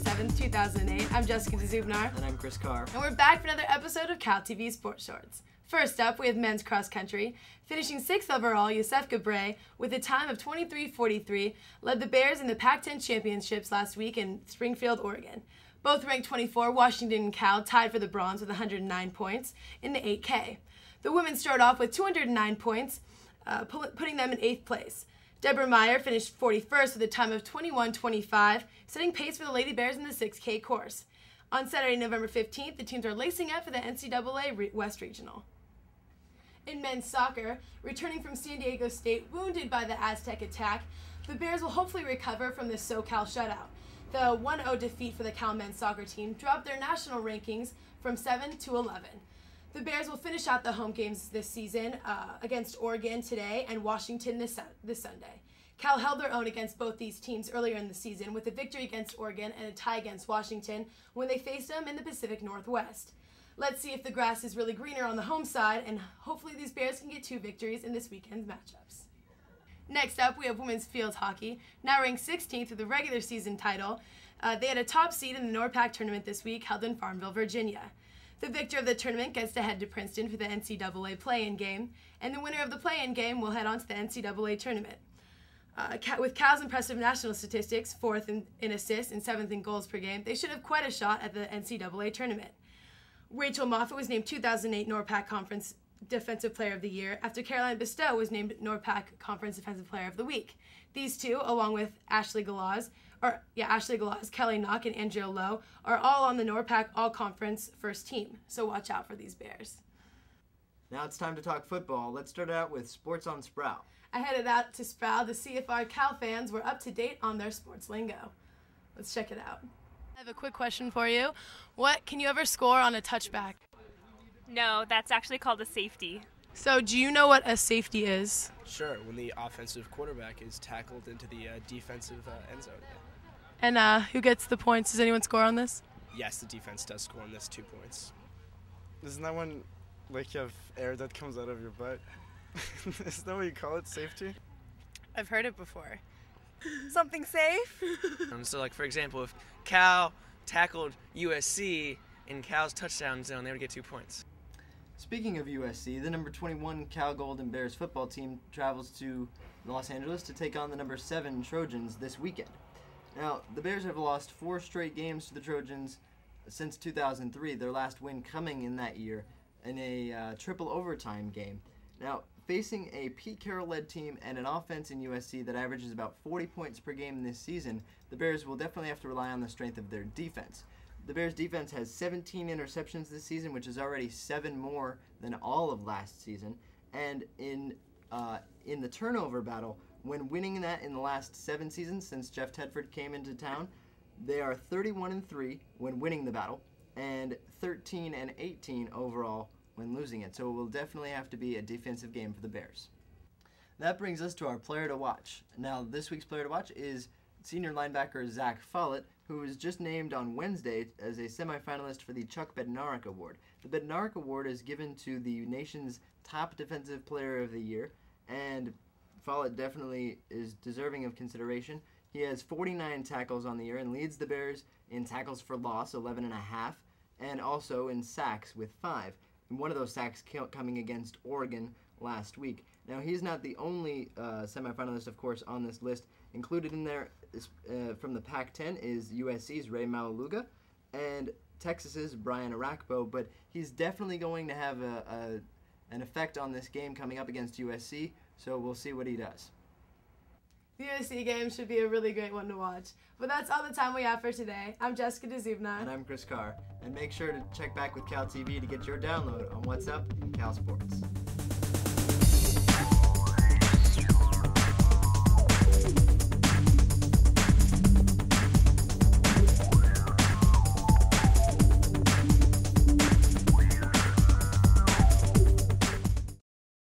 7th, 2008. I'm Jessica DeZubnar. And I'm Chris Carr. And we're back for another episode of CalTV Sports Shorts. First up, we have men's cross country. Finishing 6th overall, Yusef Gabre, with a time of 23:43, led the Bears in the Pac-10 championships last week in Springfield, Oregon. Both ranked 24, Washington and Cal tied for the bronze with 109 points in the 8K. The women started off with 209 points, putting them in 8th place. Deborah Meyer finished 41st with a time of 21:25, setting pace for the Lady Bears in the 6K course. On Saturday, November 15th, the teams are lacing up for the NCAA West Regional. In men's soccer, returning from San Diego State wounded by the Aztec attack, the Bears will hopefully recover from this SoCal shutout. The 1-0 defeat for the Cal men's soccer team dropped their national rankings from 7 to 11. The Bears will finish out the home games this season against Oregon today and Washington this Sunday. Cal held their own against both these teams earlier in the season with a victory against Oregon and a tie against Washington when they faced them in the Pacific Northwest. Let's see if the grass is really greener on the home side, and hopefully these Bears can get 2 victories in this weekend's matchups. Next up, we have women's field hockey, now ranked 16th with the regular season title. They had a top seed in the NORPAC tournament this week held in Farmville, Virginia. The victor of the tournament gets to head to Princeton for the NCAA play-in game, and the winner of the play-in game will head on to the NCAA tournament. With Cal's impressive national statistics, 4th in assists and 7th in goals per game, they should have quite a shot at the NCAA tournament. Rachel Moffitt was named 2008 NORPAC Conference Defensive Player of the Year after Caroline Bestow was named NORPAC Conference Defensive Player of the Week. These two, along with Ashley Galaz, Kelly Knock, and Andrea Lowe, are all on the NORPAC All-Conference first team, so watch out for these Bears. Now it's time to talk football. Let's start out with Sports on Sprout. I headed out to Sprout to see if our Cal fans were up to date on their sports lingo. Let's check it out. I have a quick question for you. Can you ever score on a touchback? No, that's actually called a safety. So do you know what a safety is? Sure, when the offensive quarterback is tackled into the defensive end zone. And who gets the points? Does anyone score on this? Yes, the defense does score on this, 2 points. Isn't that when, like, you have air that comes out of your butt? Isn't that what you call it, safety? I've heard it before. Something safe? So, like, for example, if Cal tackled USC in Cal's touchdown zone, they would get 2 points. Speaking of USC, the number 21 Cal Golden Bears football team travels to Los Angeles to take on the number 7 Trojans this weekend. Now, the Bears have lost 4 straight games to the Trojans since 2003, their last win coming in that year in a triple overtime game. Now, facing a Pete Carroll-led team and an offense in USC that averages about 40 points per game this season, the Bears will definitely have to rely on the strength of their defense. The Bears' defense has 17 interceptions this season, which is already 7 more than all of last season. And in the turnover battle, when winning that in the last 7 seasons since Jeff Tedford came into town, they are 31-3 when winning the battle and 13-18 overall when losing it. So it will definitely have to be a defensive game for the Bears. That brings us to our player to watch. Now, this week's player to watch is senior linebacker Zack Follett, who was just named on Wednesday as a semifinalist for the Chuck Bednarik Award. The Bednarik Award is given to the nation's top defensive player of the year, and Follett definitely is deserving of consideration. He has 49 tackles on the year and leads the Bears in tackles for loss, 11.5, and also in sacks with 5. And one of those sacks coming against Oregon last week. Now, he's not the only semifinalist, of course, on this list. Included in there is, from the Pac-10 is USC's Ray Malaluga and Texas's Brian Arakpo, but he's definitely going to have an effect on this game coming up against USC, so we'll see what he does. The USC game should be a really great one to watch. But that's all the time we have for today. I'm Jessica DeZubnar. And I'm Chris Carr. And make sure to check back with CalTV to get your download on What's Up in Cal Sports.